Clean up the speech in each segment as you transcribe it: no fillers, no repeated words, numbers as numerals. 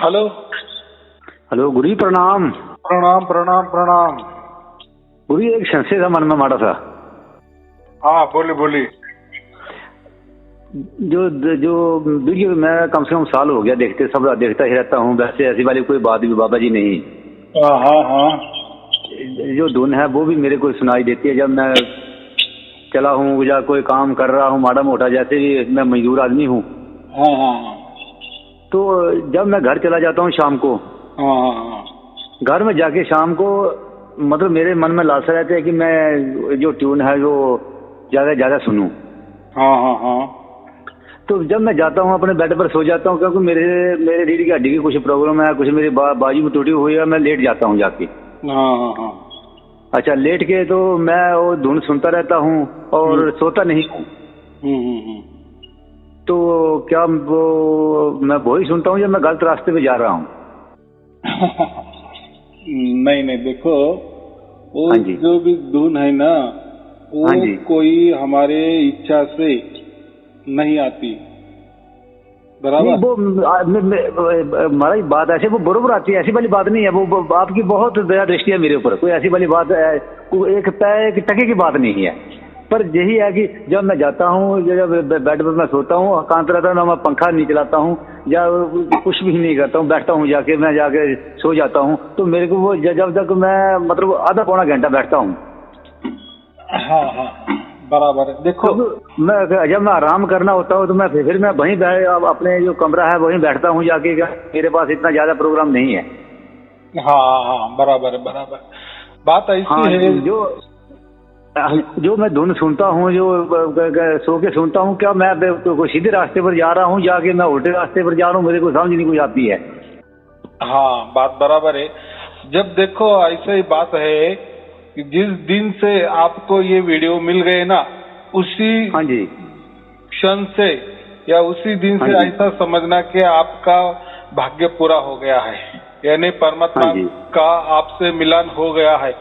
Hello. Hello गुरु जी, प्रणाम। प्रणाम प्रणाम प्रणाम। गुरु जी, एक संशय था मन में माड़ा सा। हाँ बोली बोली। जो जो वीडियो मैं कम से कम साल हो गया देखते, सब देखता ही रहता हूँ। वैसे ऐसी वाली कोई बात भी बाबा जी नहीं। हाँ हाँ हाँ। जो धुन है वो भी मेरे को सुनाई देती है जब मैं चला हूँ या कोई काम कर रहा हूँ माड़ा मोटा। जैसे भी मैं मजदूर आदमी हूँ, हाँ हाँ हाँ तो जब मैं घर चला जाता हूँ शाम को, हाँ घर में जाके शाम को मतलब मेरे मन में लालसा रहता है कि मैं जो ट्यून है वो ज़्यादा से ज़्यादा सुनूं। हाँ हाँ हाँ। तो जब मैं जाता हूँ अपने बेड पर सो जाता हूँ, क्योंकि मेरे मेरे रीढ़ की हड्डी की कुछ प्रॉब्लम है, कुछ मेरी बाजू में टूटी हुई है। मैं लेट जाता हूँ जाके। हाँ हाँ हाँ। अच्छा, लेट के तो मैं वो धुन सुनता रहता हूँ और सोता नहीं हूँ। हम्म। तो क्या वो मैं वही सुनता हूँ जब मैं गलत रास्ते पे जा रहा हूँ? नहीं नहीं, देखो वो हाँ जी। जो भी धुन है ना, वो हाँ जी। कोई हमारे इच्छा से नहीं आती, नहीं, बराबर। वो हमारी बात ऐसे वो बरोबर आती है, ऐसी वाली बात नहीं है। वो आपकी बहुत दया दृष्टि है मेरे ऊपर। कोई ऐसी वाली बात है, एक पैर एक टके की बात नहीं है। पर यही है कि जब मैं जाता हूँ, जब बेड पर मैं सोता हूँ, कांत रहता हूँ ना, मैं पंखा नहीं चलाता हूँ या कुछ भी नहीं करता हूँ, बैठता हूँ जाके, मैं जाके सो जाता हूँ। तो मेरे को वो जब तक मैं मतलब आधा पौना घंटा बैठता हूँ। हाँ हाँ, बराबर है। देखो मैं जब मैं आराम करना होता हूँ तो मैं फिर मैं वहीं अपने जो कमरा है वहीं बैठता हूँ जाके। मेरे पास इतना ज्यादा प्रोग्राम नहीं है। हाँ हाँ, बराबर है बराबर। बात ऐसी हाँ, है। जो मैं धुन सुनता हूँ, जो सो के सुनता हूँ, क्या मैं कोई सीधे रास्ते पर जा रहा हूँ जाके मैं उल्टे रास्ते पर जा रहा हूँ? मेरे को समझ नहीं कोई आती है। हाँ, बात बराबर है। जब देखो ऐसा ही बात है कि जिस दिन से आपको ये वीडियो मिल गए ना, उसी हाँ जी। क्षण से या उसी दिन हाँ से जी। ऐसा समझना कि आपका भाग्य पूरा हो गया है, यानी हाँ परमात्मा जी। का आपसे मिलन हो गया है,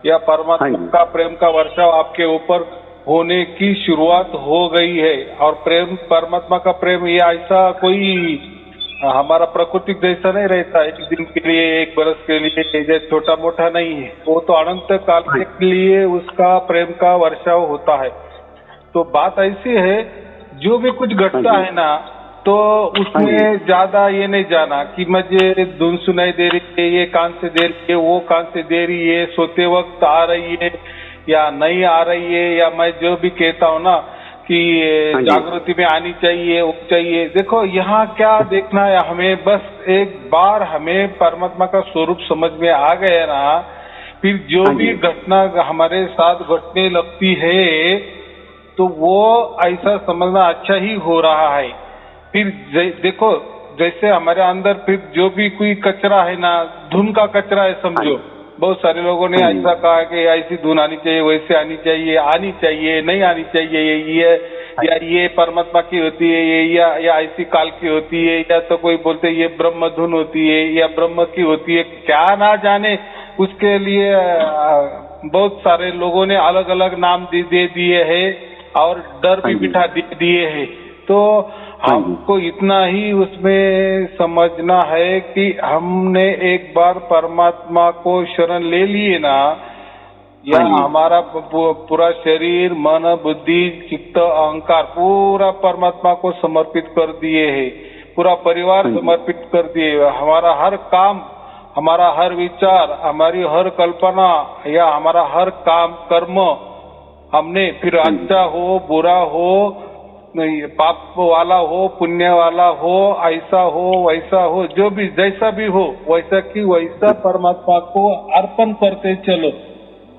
या हाँ परमात्मा जी। का प्रेम का वर्षाव आपके ऊपर होने की शुरुआत हो गई है। और प्रेम, परमात्मा का प्रेम ये ऐसा कोई हमारा प्राकृतिक जैसा नहीं रहता, एक दिन के लिए, एक बरस के लिए, जैसे छोटा मोटा नहीं है। वो तो अनंत काल हाँ के लिए उसका प्रेम का वर्षाव होता है। तो बात ऐसी है, जो भी कुछ घटता जी। है ना, तो हाँ जी। उसमें ज्यादा ये नहीं जाना कि मुझे धुन सुनाई दे रही है, ये कान से दे रही है, वो कान से दे रही है, सोते वक्त आ रही है या नहीं आ रही है, या मैं जो भी कहता हूँ ना कि हाँ जी। जागृति में आनी चाहिए, वो चाहिए। देखो यहाँ क्या देखना है हमें, बस एक बार हमें परमात्मा का स्वरूप समझ में आ गया ना, फिर जो हाँ भी जी। घटना हमारे साथ घटने लगती है तो वो ऐसा समझना अच्छा ही हो रहा है। फिर देखो, जैसे हमारे अंदर फिर जो भी कोई कचरा है ना, धुन का कचरा है हाँ समझो। बहुत सारे लोगों ने हाँ जी। ऐसा कहा कि ऐसी धुन आनी चाहिए, वैसे आनी चाहिए, नहीं आनी चाहिए, ये या ये परमात्मा की होती है, ये या ऐसी काल की होती है, या तो कोई बोलते ये ब्रह्म धुन होती है या ब्रह्म की होती है, क्या ना जाने। उसके लिए बहुत सारे लोगों ने अलग अलग नाम दे दिए हैं और डर हाँ भी जी। बिठा दिए हैं। तो हाँ जी। हमको इतना ही उसमें समझना है कि हमने एक बार परमात्मा को शरण ले लिए ना, या हाँ जी। हमारा पूरा शरीर, मन, बुद्धि, चित्त, अहंकार पूरा परमात्मा को समर्पित कर दिए है, पूरा परिवार हाँ जी। समर्पित कर दिए। हमारा हर काम, हमारा हर विचार, हमारी हर कल्पना या हमारा हर काम कर्म हमने, फिर हाँ जी। अच्छा हो बुरा हो, नहीं पाप वाला हो पुण्य वाला हो, ऐसा हो वैसा हो, जो भी जैसा भी हो, वैसा की वैसा परमात्मा को अर्पण करते चलो,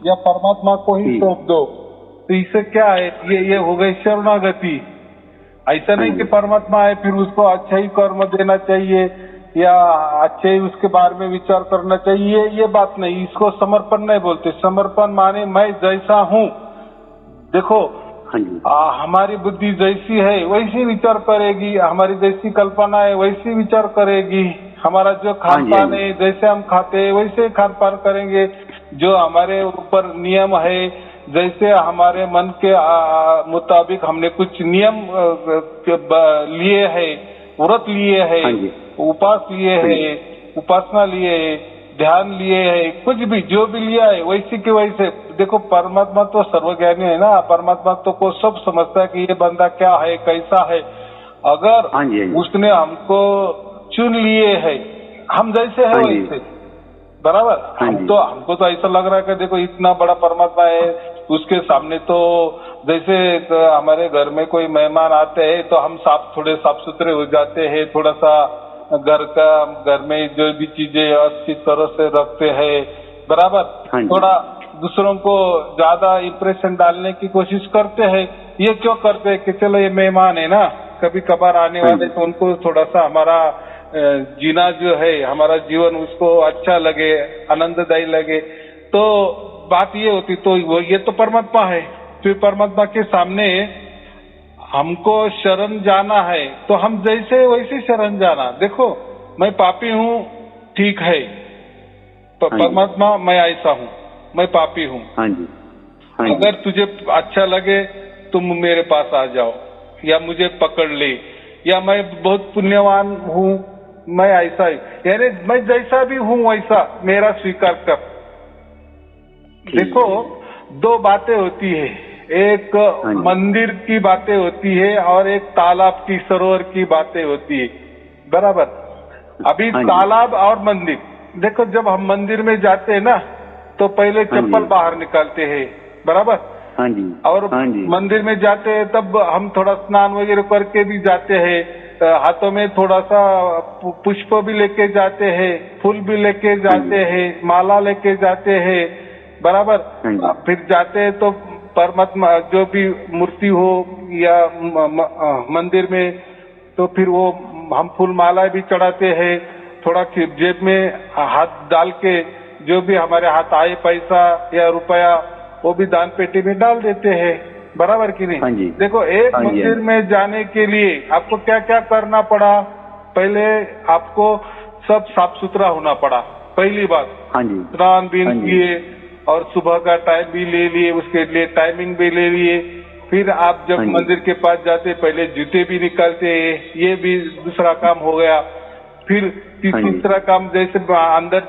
या परमात्मा को ही ठीक। सौंप दो। तो इससे क्या है, ये हो गई शरणागति। ऐसा हाँ नहीं कि जी। परमात्मा है फिर उसको अच्छा ही कर्म देना चाहिए या अच्छे ही उसके बारे में विचार करना चाहिए, ये बात नहीं। इसको समर्पण नहीं बोलते। समर्पण माने मैं जैसा हूँ, देखो हाँ जी। हमारी बुद्धि जैसी है वैसी विचार करेगी, हमारी जैसी कल्पना है वैसी विचार करेगी, हमारा जो हाँ खान जी। हाँ पान जी। है, जैसे हम खाते हैं वैसे खान पान करेंगे। जो हमारे ऊपर नियम है, जैसे हमारे मन के मुताबिक हमने कुछ नियम लिए है, व्रत लिए है, हाँ जी। उपास लिए है, उपासना लिए है, ध्यान लिए है, कुछ भी जो भी लिया है वैसे के वैसे। देखो परमात्मा तो सर्वज्ञानी है ना, परमात्मा तो को सब समझता है कि ये बंदा क्या है, कैसा है। अगर हाँ जी, हाँ जी। उसने हमको चुन लिए है, हम जैसे है हाँ जी। वैसे, बराबर। हाँ जी। हमको तो ऐसा लग रहा है कि देखो इतना बड़ा परमात्मा है, उसके सामने तो जैसे हमारे घर में कोई मेहमान आते हैं तो हम थोड़े साफ सुथरे हो जाते हैं, थोड़ा सा घर में जो भी चीजें अच्छी तरह से रखते हैं, बराबर। हाँ जी। थोड़ा दूसरों को ज्यादा इम्प्रेशन डालने की कोशिश करते हैं। ये क्यों करते हैं कि चलो ये मेहमान है ना, कभी कभार आने हाँ वाले, जी। तो उनको थोड़ा सा हमारा जीना जो है, हमारा जीवन उसको अच्छा लगे, आनंददायी लगे। तो बात ये होती, तो ये तो परमात्मा है। फिर परमात्मा के सामने हमको शरण जाना है तो हम जैसे वैसे शरण जाना। देखो मैं पापी हूँ, ठीक है, तो हाँ जी। परमात्मा मैं ऐसा हूँ, मैं पापी हूँ। हाँ जी। हाँ जी। अगर तुझे अच्छा लगे तुम मेरे पास आ जाओ, या मुझे पकड़ ले, या मैं बहुत पुण्यवान हूँ, मैं ऐसा ही, यानी मैं जैसा भी हूँ वैसा मेरा स्वीकार कर। देखो दो बातें होती है, एक हाँ जी। मंदिर की बातें होती है और एक तालाब की, सरोवर की बातें होती है, बराबर। अभी हाँ जी। तालाब और मंदिर, देखो जब हम मंदिर में जाते हैं ना तो पहले हाँ जी। चप्पल बाहर निकालते हैं, बराबर। हाँ जी। और हाँ जी। मंदिर में जाते हैं तब हम थोड़ा स्नान वगैरह करके भी जाते हैं, हाथों में थोड़ा सा पुष्प भी लेके जाते हैं, फूल भी लेके जाते हैं, माला लेके जाते हैं, बराबर। हाँ जी। फिर जाते हैं तो परमात्मा जो भी मूर्ति हो या मंदिर में, तो फिर वो हम फूल माला भी चढ़ाते हैं, थोड़ा जेब में हाथ डाल के जो भी हमारे हाथ आए पैसा या रुपया वो भी दान पेटी में डाल देते हैं, बराबर कि नहीं। हाँ जी। देखो एक हाँ जी। मंदिर में जाने के लिए आपको क्या क्या करना पड़ा, पहले आपको सब साफ सुथरा होना पड़ा, पहली बात। हाँ जी। स्नान भी हाँ जी। किए और सुबह का टाइम भी ले लिए, उसके लिए टाइमिंग भी ले लिए। फिर आप जब हाँ जी। मंदिर के पास जाते पहले जूते भी निकालते, ये भी दूसरा काम हो गया। फिर हाँ जी। तीसरा काम, जैसे अंदर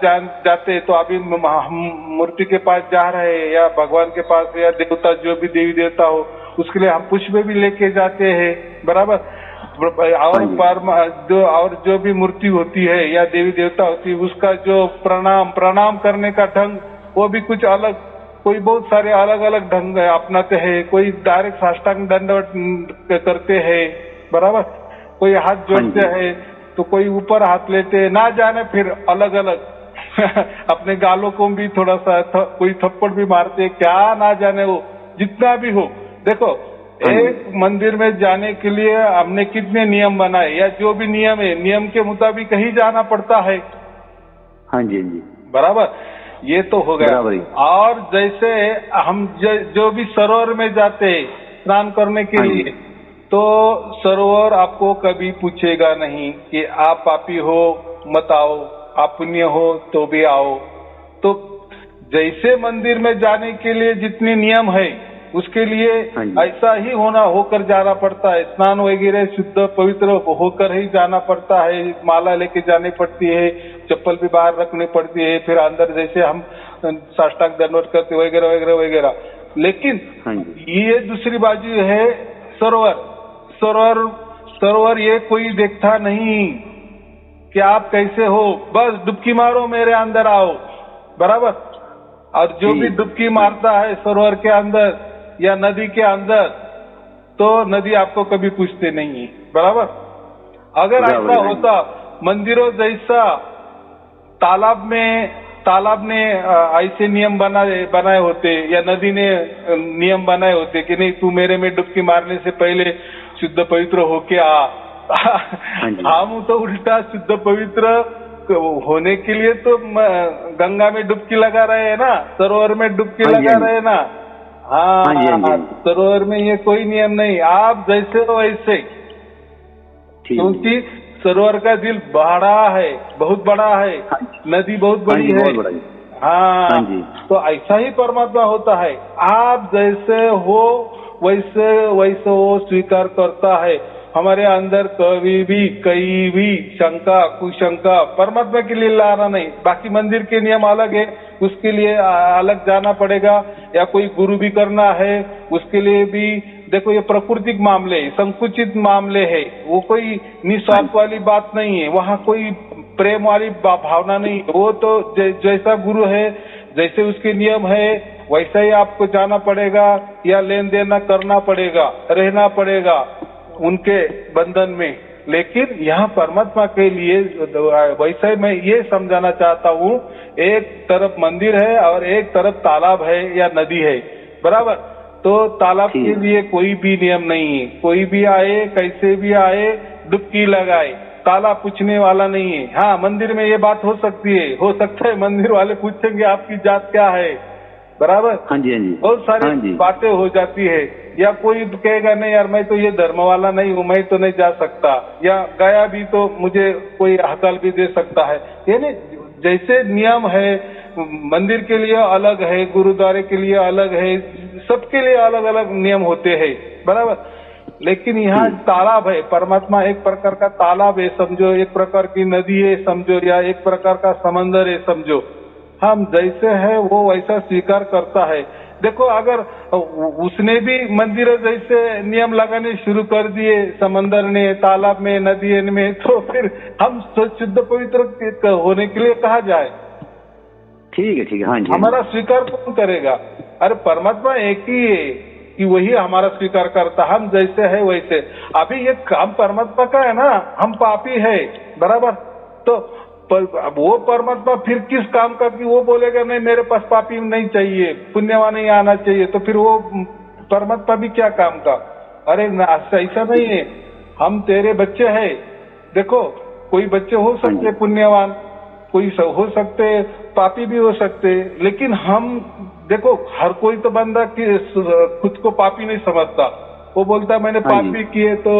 जाते तो अभी हम मूर्ति के पास जा रहे हैं या भगवान के पास या देवता जो भी देवी देवता हो, उसके लिए हम पुष्प भी लेके जाते हैं, बराबर। और जो भी मूर्ति होती है या देवी देवता होती है उसका जो प्रणाम करने का ढंग वो भी कुछ अलग, कोई बहुत सारे अलग अलग ढंग अपनाते हैं। कोई डायरेक्ट साष्टांग दंडवत करते हैं, बराबर। कोई हाथ जोड़ते हैं तो कोई ऊपर हाथ लेते हैं, ना जाने फिर अलग अलग अपने गालों को भी थोड़ा सा कोई थप्पड़ भी मारते हैं, क्या ना जाने। वो जितना भी हो, देखो एक मंदिर में जाने के लिए हमने कितने नियम बनाए, या जो भी नियम है नियम के मुताबिक ही जाना पड़ता है। हाँ जी। हाँ जी। बराबर, ये तो हो गया। बराबर ही। और जैसे हम जो भी सरोवर में जाते हैं स्नान करने के लिए, तो सरोवर आपको कभी पूछेगा नहीं कि आप पापी हो मत आओ, आप पुण्य हो तो भी आओ। तो जैसे मंदिर में जाने के लिए जितने नियम है उसके लिए ऐसा ही होकर जाना पड़ता है। स्नान वगैरह शुद्ध पवित्र होकर ही जाना पड़ता है, माला लेके जानी पड़ती है, चप्पल भी बाहर रखनी पड़ती है, फिर अंदर जैसे हम साष्टांग दंडवत करते वगैरह वगैरह वगैरह। लेकिन ये दूसरी बाजू है सरोवर ये कोई देखता नहीं कि आप कैसे हो, बस डुबकी मारो मेरे अंदर आओ, बराबर। और जो भी डुबकी मारता है सरोवर के अंदर या नदी के अंदर, तो नदी आपको कभी पूछते नहीं है, बराबर। अगर ऐसा होता, मंदिरों जैसा तालाब ने ऐसे नियम बनाए होते या नदी ने नियम बनाए होते कि नहीं तू मेरे में डुबकी मारने से पहले शुद्ध पवित्र होके आ। हम तो उल्टा शुद्ध पवित्र होने के लिए तो गंगा में डुबकी लगा रहे हैं ना, सरोवर में डुबकी लगा रहे हैं ना। हाँ, सरोवर में ये कोई नियम नहीं, आप जैसे हो वैसे, क्योंकि सरोवर का दिल बड़ा है, बहुत बड़ा है, नदी बहुत बड़ी है। हाँ, तो ऐसा ही परमात्मा होता है, आप जैसे हो वैसे वो स्वीकार करता है। हमारे अंदर कभी भी कहीं भी शंका कुशंका परमात्मा के लिए लाना नहीं। बाकी मंदिर के नियम अलग है, उसके लिए अलग जाना पड़ेगा, या कोई गुरु भी करना है उसके लिए भी। देखो ये प्राकृतिक मामले है, संकुचित मामले है, वो कोई निस्वार्थ वाली बात नहीं है, वहाँ कोई प्रेम वाली भावना नहीं है। वो तो जैसा गुरु है, जैसे उसके नियम है, वैसा ही आपको जाना पड़ेगा, या लेन देन करना पड़ेगा, रहना पड़ेगा उनके बंधन में। लेकिन यहाँ परमात्मा के लिए वैसे मैं ये समझाना चाहता हूँ, एक तरफ मंदिर है और एक तरफ तालाब है या नदी है, बराबर। तो तालाब के लिए कोई भी नियम नहीं है, कोई भी आए कैसे भी आए डुबकी लगाए, तालाब पूछने वाला नहीं है। हाँ, मंदिर में ये बात हो सकती है, हो सकता है मंदिर वाले पूछेंगे आपकी जात क्या है, बराबर। हाँ जी, हाँ जी, बहुत सारी बातें हो जाती है। या कोई कहेगा नहीं यार मैं तो ये धर्म वाला नहीं हूँ, मैं तो नहीं जा सकता, या गया भी तो मुझे कोई हकाल भी दे सकता है। यानी जैसे नियम है, मंदिर के लिए अलग है, गुरुद्वारे के लिए अलग है, सबके लिए अलग अलग नियम होते हैं, बराबर। लेकिन यहाँ तालाब है, परमात्मा एक प्रकार का तालाब है समझो, एक प्रकार की नदी है समझो, या एक प्रकार का समंदर है समझो। हम जैसे है वो वैसा स्वीकार करता है। देखो अगर उसने भी मंदिर जैसे नियम लगाने शुरू कर दिए समंदर ने, तालाब में, नदी में, तो फिर हम शुद्ध पवित्र होने के लिए कहा जाए। ठीक है, ठीक है, हाँ जी। हमारा स्वीकार कौन करेगा? अरे परमात्मा एक ही है कि वही हमारा स्वीकार करता, हम जैसे है वैसे। अभी ये काम परमात्मा का है ना, हम पापी है, बराबर। तो वो परमात्मा फिर किस काम का कि वो बोलेगा नहीं मेरे पास पापी नहीं चाहिए, पुण्यवान नहीं आना चाहिए, तो फिर वो परमात्मा भी क्या काम का? अरे ऐसा नहीं है, हम तेरे बच्चे हैं। देखो कोई बच्चे हो सकते पुण्यवान, कोई हो सकते पापी भी हो सकते, लेकिन हम देखो हर कोई तो बंदा खुद को पापी नहीं समझता। वो बोलता मैंने पापी किए तो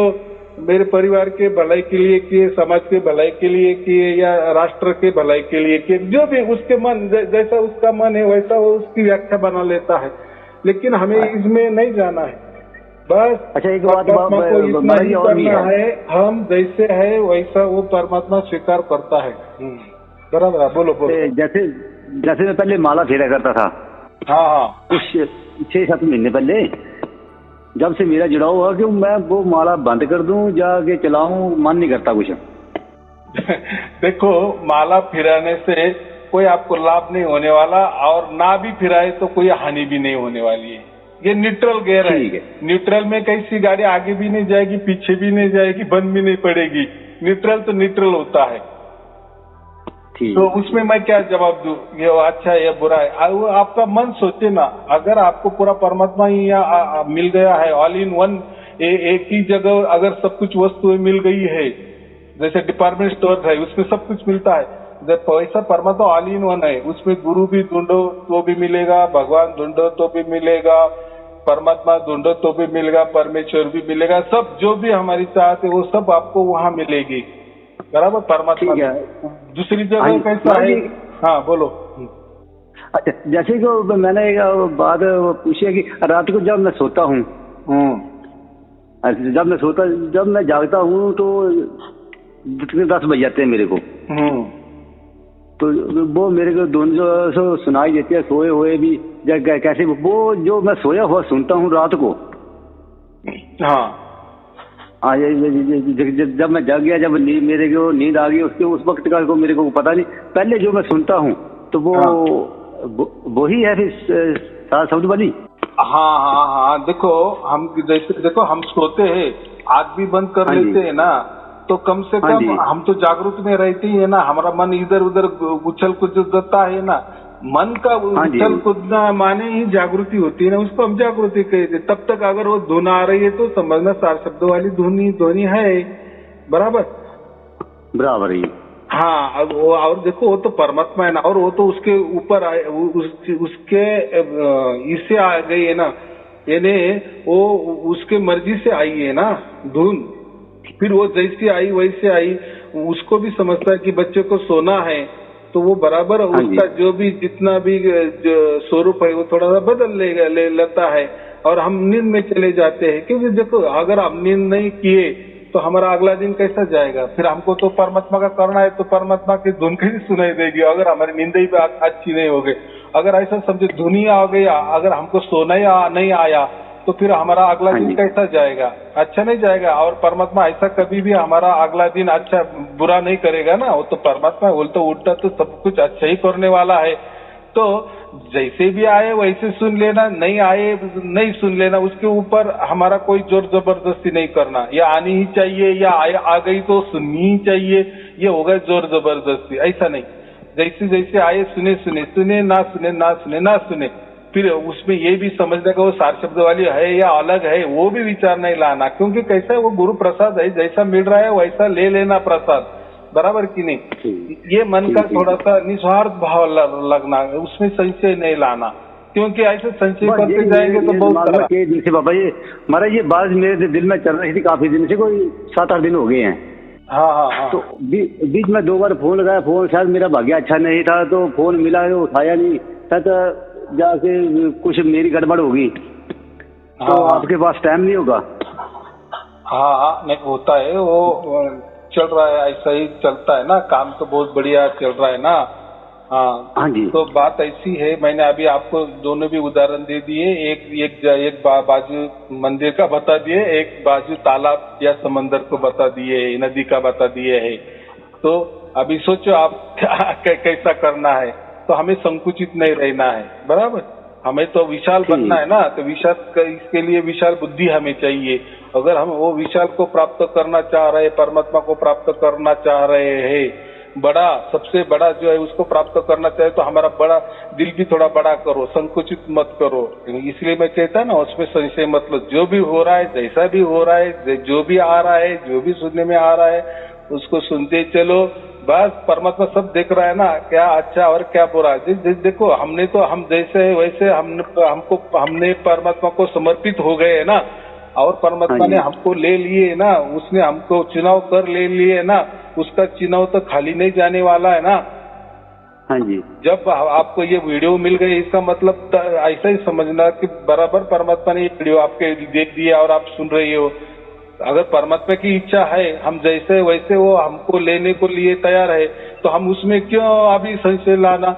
मेरे परिवार के भलाई के लिए किए, समाज के भलाई के लिए किए, या राष्ट्र के भलाई के लिए किए, जो भी उसके मन जैसा उसका मन है वैसा वो उसकी व्याख्या बना लेता है। लेकिन हमें इसमें नहीं जाना है, बस। अच्छा, एक बात को इतना ही करना है, हम जैसे है वैसा वो परमात्मा स्वीकार करता है। बराबर, बोलो बोलो। जैसे मैं पहले माला फेरा करता था, हाँ, कुछ 6-7 महीने पहले, जब से मेरा जुड़ाव हुआ कि मैं वो माला बंद कर दूं जाके चलाऊं, मन नहीं करता कुछ। देखो माला फिराने से कोई आपको लाभ नहीं होने वाला, और ना भी फिराए तो कोई हानि भी नहीं होने वाली है। ये न्यूट्रल गियर है। न्यूट्रल में कैसी गाड़ी आगे भी नहीं जाएगी, पीछे भी नहीं जाएगी, बंद भी नहीं पड़ेगी। न्यूट्रल तो न्यूट्रल होता है। तो उसमें मैं क्या जवाब दूं, ये अच्छा है या बुरा है? वो आपका मन सोचे ना। अगर आपको पूरा परमात्मा ही यहाँ मिल गया है, ऑल इन वन, एक ही जगह अगर सब कुछ वस्तुएं मिल गई है, जैसे डिपार्टमेंट स्टोर है उसमें सब कुछ मिलता है, जब पैसा परमात्मा ऑल इन वन है, उसमें गुरु भी ढूंढो तो भी मिलेगा, भगवान ढूंढो तो भी मिलेगा, परमात्मा ढूंढो तो भी मिलेगा, परमेश्वर भी मिलेगा, सब जो भी हमारी चाहत है वो सब आपको वहाँ मिलेगी, बराबर। परमात्मा दूसरी जगह कैसा है? हाँ बोलो। अच्छा, जैसे कि मैंने एक बात पूछी है कि रात को जब मैं सोता हूँ, जब मैं जागता हूँ तो 10 बज जाते हैं मेरे को। तो वो मेरे को दोनों सुनाई देती है, सोए हुए भी कैसे, वो जो मैं सोया हुआ सुनता हूँ रात को। हाँ, जब मैं जग गया, जब मेरे को नींद आ गई, उसके उस वक्त का को मेरे को पता नहीं। पहले जो मैं सुनता हूँ तो वो ही है फिर शब्द वाली। हाँ, देखो हम जैसे देखो हम सोते हैं, आँख भी बंद कर लेते हैं ना, तो कम से कम हम तो जागरूक में रहते ही है ना। हमारा मन इधर उधर उछल कूदता है ना, मन का उछल कूदना माने ही जागृति होती है ना, उसको हम जागृति कहते। तब तक अगर वो धुन आ रही है तो समझना 4 शब्दों वाली ध्वनि है, बराबर ही। हाँ, और देखो वो तो परमात्मा है ना, और वो तो उसके ऊपर उसके इससे आ गई है ना, यानी वो उसके मर्जी से आई है ना धुन। फिर वो जैसी आई वैसे आई, उसको भी समझता है कि बच्चे को सोना है, तो वो बराबर उसका जो भी जितना भी स्वरूप है वो थोड़ा सा बदल लेता है, और हम नींद में चले जाते हैं। क्योंकि देखो अगर हम नींद नहीं किए तो हमारा अगला दिन कैसा जाएगा? फिर हमको तो परमात्मा का करना है, तो परमात्मा की धुन कैसी सुनाई देगी अगर हमारी नींद ही अच्छी नहीं हो गई? अगर ऐसा समझे धुन ही आ गया, अगर हमको सोना ही नहीं आया, तो फिर हमारा अगला दिन कैसा जाएगा? अच्छा नहीं जाएगा। और परमात्मा ऐसा कभी भी हमारा अगला दिन अच्छा बुरा नहीं करेगा ना, वो तो परमात्मा बोलता उल्टा तो सब कुछ अच्छा ही करने वाला है। तो जैसे भी आए वैसे सुन लेना, नहीं आए नहीं सुन लेना, उसके ऊपर हमारा कोई जोर जबरदस्ती नहीं करना। ये आनी ही चाहिए या आ गई तो सुननी ही चाहिए, ये होगा जोर जबरदस्ती। ऐसा नहीं, जैसे जैसे आए सुने सुने सुने, ना सुने ना सुने ना सुने। फिर उसमें ये भी समझने का वो सार शब्द वाली है या अलग है, वो भी विचार नहीं लाना, क्योंकि कैसा है वो गुरु प्रसाद है, जैसा मिल रहा है वैसा ले लेना प्रसाद, बराबर कि नहीं? ये मन का थोड़ा सा निस्वार्थ भाव लगना, उसमें संशय नहीं लाना, क्योंकि ऐसे संशय करते जाएंगे तो बहुत दिन से बाबा ये महाराज ये बात मेरे दिल में चल रही थी काफी दिन से, कोई 7-8 दिन हो गए हैं। हाँ। तो बीच में 2 बार फोन लगाया, फोन शायद मेरा भाग्य अच्छा नहीं था तो फोन मिला तो उठाया नहीं, शायद जाके कुछ मेरी गड़बड़ होगी। तो आपके पास टाइम नहीं होगा? हाँ, नहीं होता है, वो चल रहा है, ऐसा ही चलता है ना, काम तो बहुत बढ़िया चल रहा है ना। हाँ जी। तो बात ऐसी है, मैंने अभी आपको दोनों भी उदाहरण दे दिए, एक बाजू मंदिर का बता दिए, एक बाजू तालाब या समंदर को बता दिए, नदी का बता दिए है। तो अभी सोचो आप कैसा करना है। तो हमें संकुचित नहीं रहना है, बराबर। हमें तो विशाल बनना है ना, तो विशाल इसके लिए विशाल बुद्धि हमें चाहिए। अगर हम वो विशाल को प्राप्त करना चाह रहे, परमात्मा को प्राप्त करना चाह रहे हैं, बड़ा सबसे बड़ा जो है उसको प्राप्त करना चाहे, तो हमारा बड़ा दिल भी थोड़ा बड़ा करो, संकुचित मत करो। इसलिए मैं कहता ना, उसमें संशय मत लो। जो भी हो रहा है, जैसा भी हो रहा है, जो भी आ रहा है, जो भी सुनने में आ रहा है, उसको सुनते चलो। बस परमात्मा सब देख रहा है ना, क्या अच्छा और क्या बुरा। देखो हम जैसे है वैसे हमने परमात्मा को समर्पित हो गए है ना, और परमात्मा ने हमको ले लिए ना, उसने हमको चुनाव कर ले लिए ना, उसका चुनाव तो खाली नहीं जाने वाला है ना। हाँ जी। जब आपको ये वीडियो मिल गई, इसका मतलब ऐसा ही समझना कि बराबर परमात्मा ने ये वीडियो आपके देख दिया और आप सुन रही हो। अगर परमात्मा की इच्छा है, हम जैसे वैसे वो हमको लेने को लिए तैयार है, तो हम उसमें क्यों अभी संशय लाना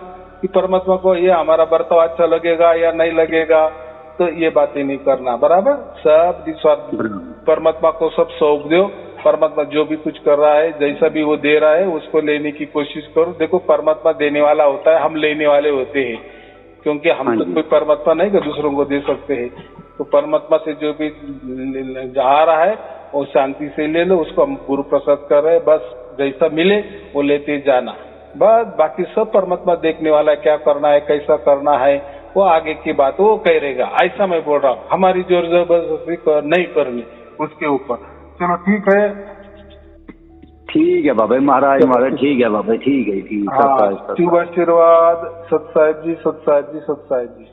कि परमात्मा को ये हमारा बर्ताव अच्छा लगेगा या नहीं लगेगा? तो ये बातें नहीं करना, बराबर। सब निस्वार्थ परमात्मा को सब सौंप दो। परमात्मा जो भी कुछ कर रहा है, जैसा भी वो दे रहा है, उसको लेने की कोशिश करो। देखो परमात्मा देने वाला होता है, हम लेने वाले होते हैं, क्योंकि हम तो कोई परमात्मा नहीं कि दूसरों को दे सकते हैं। तो परमात्मा से जो भी आ रहा है वो शांति से ले लो, उसको हम गुरु प्रसाद कर रहे हैं। बस जैसा मिले वो लेते जाना, बस। बाकी सब परमात्मा देखने वाला है, क्या करना है, कैसा करना है, वो आगे की बात वो कह रहेगा। ऐसा मैं बोल रहा हूँ, हमारी जोर जबरदस्ती नहीं करनी उसके ऊपर। चलो ठीक है, ठीक है बाबा महाराज, ठीक है बाबा, ठीक है, ठीक है। शुभ आशीर्वाद। सत साहिब जी, सत साहिब जी, सत साहिब जी।